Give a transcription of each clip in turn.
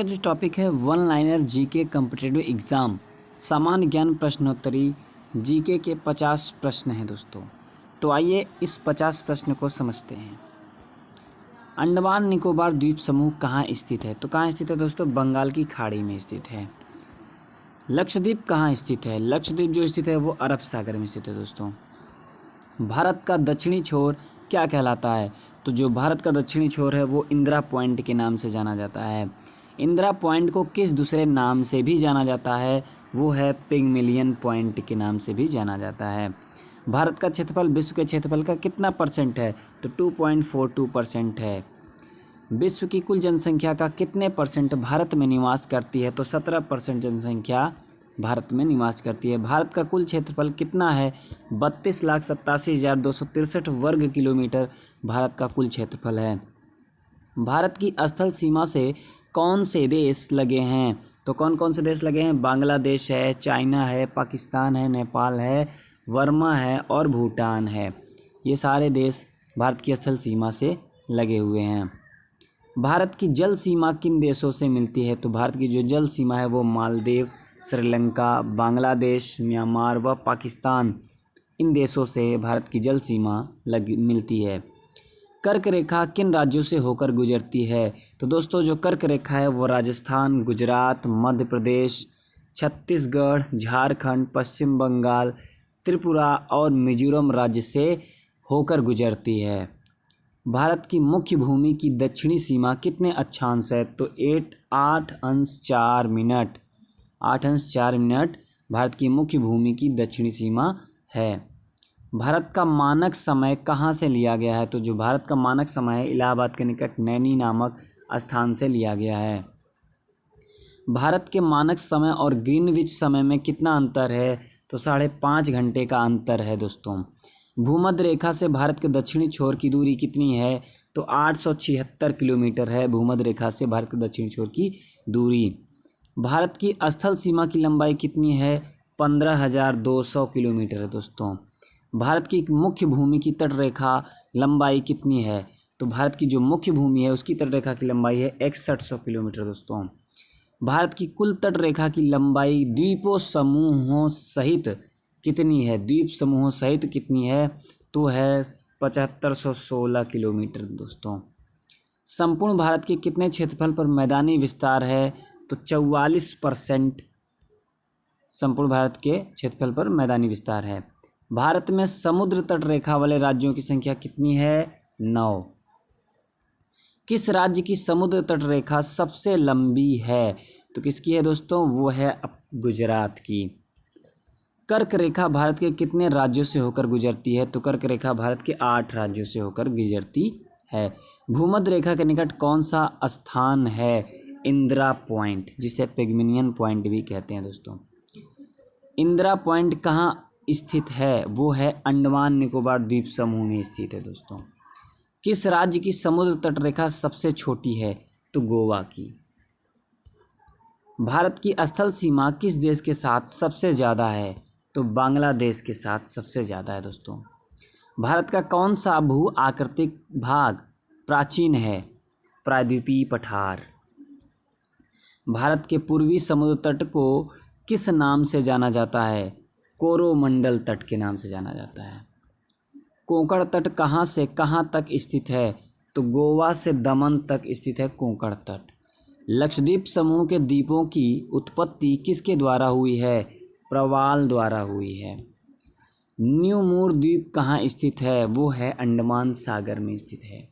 का जो टॉपिक है one liner GK competitive exam सामान्य ज्ञान प्रश्नोत्तरी जीके के 50 प्रश्न हैं दोस्तों। तो आइए इस 50 प्रश्न को समझते हैं। अंडमान निकोबार द्वीप समूह कहाँ स्थित है? तो कहाँ स्थित है दोस्तों? बंगाल की खाड़ी में स्थित है। लक्षद्वीप कहाँ स्थित है? लक्षद्वीप जो स्थित है वो अरब सागर में स्थित है दोस्तों। भारत का दक्षिणी छोर क्या कहलाता है? तो जो भारत का दक्षिणी छोर है वो इंदिरा पॉइंट के नाम से जाना जाता है। इंदिरा पॉइंट को किस दूसरे नाम से भी जाना जाता है? वो है पिग्मेलियन पॉइंट के नाम से भी जाना जाता है। भारत का क्षेत्रफल विश्व के क्षेत्रफल का कितना परसेंट है? तो 2.42% है। विश्व की कुल जनसंख्या का कितने परसेंट भारत में निवास करती है? तो 17% जनसंख्या भारत में निवास करती है। भारत का कुल क्षेत्रफल कितना है? 32,87,263 वर्ग किलोमीटर भारत का कुल क्षेत्रफल है। भारत की स्थल सीमा से कौन से देश लगे हैं? तो कौन कौन से देश लगे हैं? बांग्लादेश है, चाइना है, पाकिस्तान है, नेपाल है, वर्मा है और भूटान है। ये सारे देश भारत की स्थल सीमा से लगे हुए हैं। भारत की जल सीमा किन देशों से मिलती है? तो भारत की जो जल सीमा है वो मालदीव, श्रीलंका, बांग्लादेश, म्यांमार व पाकिस्तान, इन देशों से भारत की जल सीमा मिलती है। कर्क रेखा किन राज्यों से होकर गुजरती है? तो दोस्तों जो कर्क रेखा है वो राजस्थान, गुजरात, मध्य प्रदेश, छत्तीसगढ़, झारखंड, पश्चिम बंगाल, त्रिपुरा और मिजोरम राज्य से होकर गुजरती है। भारत की मुख्य भूमि की दक्षिणी सीमा कितने अक्षांश है? तो 8 अंश 4 मिनट। 8 अंश 4 मिनट भारत की मुख्य भूमि की दक्षिणी सीमा है। भारत का मानक समय कहाँ से लिया गया है? तो जो भारत का मानक समय है इलाहाबाद के निकट नैनी नामक स्थान से लिया गया है। भारत के मानक समय और ग्रीनविच समय में कितना अंतर है? तो 5.5 घंटे का अंतर है दोस्तों। भूमध्य रेखा से भारत के दक्षिणी छोर की दूरी कितनी है? तो 876 किलोमीटर है भूमध्य रेखा से भारत के दक्षिणी छोर की दूरी। भारत की स्थल सीमा की लंबाई कितनी है? 15,200 किलोमीटर है दोस्तों। भारत की मुख्य भूमि की तट रेखा लंबाई कितनी है? तो भारत की जो मुख्य भूमि है उसकी तट रेखा की लंबाई है 6100 किलोमीटर दोस्तों। भारत की कुल तट रेखा की लंबाई द्वीपों समूहों सहित कितनी है? द्वीप समूहों सहित कितनी है? तो है 7516 किलोमीटर दोस्तों। संपूर्ण भारत के कितने क्षेत्रफल पर मैदानी विस्तार है? तो 44% संपूर्ण भारत के क्षेत्रफल पर मैदानी विस्तार है। भारत में समुद्र तट रेखा वाले राज्यों की संख्या कितनी है? 9। किस राज्य की समुद्र तट रेखा सबसे लंबी है? तो किसकी है दोस्तों? वो है गुजरात की। कर्क रेखा भारत के कितने राज्यों से होकर गुजरती है? तो कर्क रेखा भारत के 8 राज्यों से होकर गुजरती है। भूमध्य रेखा के निकट कौन सा स्थान है? इंदिरा पॉइंट, जिसे पिग्मेलियन पॉइंट भी कहते हैं दोस्तों। इंदिरा पॉइंट कहाँ स्थित है? वो है अंडमान निकोबार द्वीप समूह में स्थित है दोस्तों। किस राज्य की समुद्र तट रेखा सबसे छोटी है? तो गोवा की। भारत की स्थल सीमा किस देश के साथ सबसे ज़्यादा है? तो बांग्लादेश के साथ सबसे ज़्यादा है दोस्तों। भारत का कौन सा भू आकृतिक भाग प्राचीन है? प्रायद्वीपीय पठार। भारत के पूर्वी समुद्र तट को किस नाम से जाना जाता है? कोरोमंडल तट के नाम से जाना जाता है। कोंकण तट कहाँ से कहाँ तक स्थित है? तो गोवा से दमन तक स्थित है कोंकण तट। लक्षद्वीप समूह के द्वीपों की उत्पत्ति किसके द्वारा हुई है? प्रवाल द्वारा हुई है। न्यू मूर द्वीप कहाँ स्थित है? वो है अंडमान सागर में स्थित है।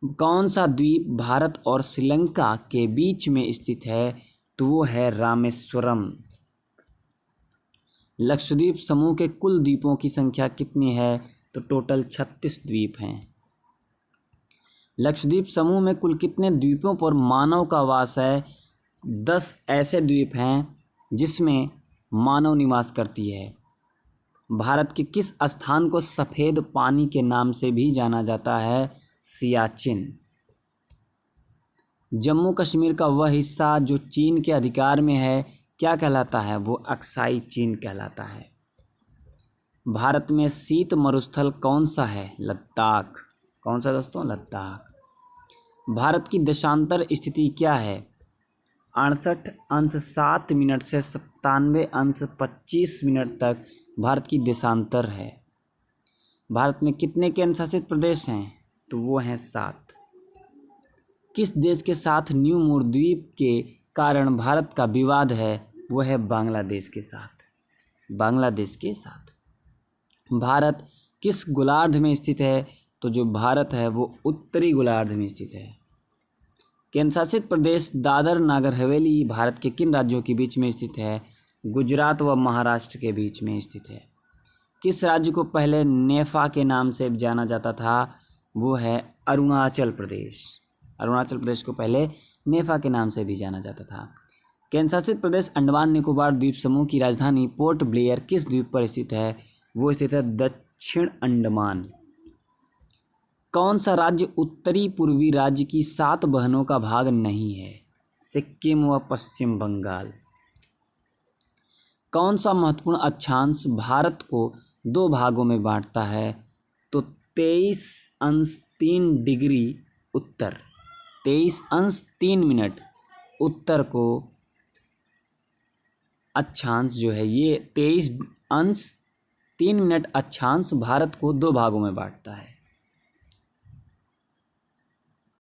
कौन सा द्वीप भारत और श्रीलंका के बीच में स्थित है? तो वो है रामेश्वरम। लक्षद्वीप समूह के कुल द्वीपों की संख्या कितनी है? तो टोटल 36 द्वीप हैं। लक्षद्वीप समूह में कुल कितने द्वीपों पर मानव का वास है? 10 ऐसे द्वीप हैं जिसमें मानव निवास करती है। भारत के किस स्थान को सफ़ेद पानी के नाम से भी जाना जाता है? सियाचिन। जम्मू कश्मीर का वह हिस्सा जो चीन के अधिकार में है क्या कहलाता है? वो अक्साई चीन कहलाता है। भारत में शीत मरुस्थल कौन सा है? लद्दाख। कौन सा दोस्तों? लद्दाख। भारत की देशांतर स्थिति क्या है? 68 अंश 7 मिनट से 97 अंश 25 मिनट तक भारत की देशांतर है। भारत में कितने केंद्र शासित प्रदेश हैं? तो वो हैं 7। किस देश के साथ न्यू मूर द्वीप के कारण भारत का विवाद है? वो है बांग्लादेश के साथ। बांग्लादेश के साथ। भारत किस गोलार्ध में स्थित है? तो जो भारत है वो उत्तरी गोलार्ध में स्थित है। केंद्र शासित प्रदेश दादर नागर हवेली भारत के किन राज्यों के बीच में स्थित है? गुजरात व महाराष्ट्र के बीच में स्थित है। किस राज्य को पहले नेफा के नाम से जाना जाता था? वो है अरुणाचल प्रदेश। अरुणाचल प्रदेश को पहले नेफा के नाम से भी जाना जाता था। केंद्र शासित प्रदेश अंडमान निकोबार द्वीप समूह की राजधानी पोर्ट ब्लेयर किस द्वीप पर स्थित है? वो स्थित है दक्षिण अंडमान। कौन सा राज्य उत्तरी पूर्वी राज्य की 7 बहनों का भाग नहीं है? सिक्किम व पश्चिम बंगाल। कौन सा महत्वपूर्ण अक्षांश भारत को 2 भागों में बांटता है? तो 23 अंश 3 डिग्री उत्तर, 23 अंश 3 मिनट उत्तर को अक्षांश जो है, ये 23 अंश 3 मिनट अक्षांश भारत को 2 भागों में बांटता है।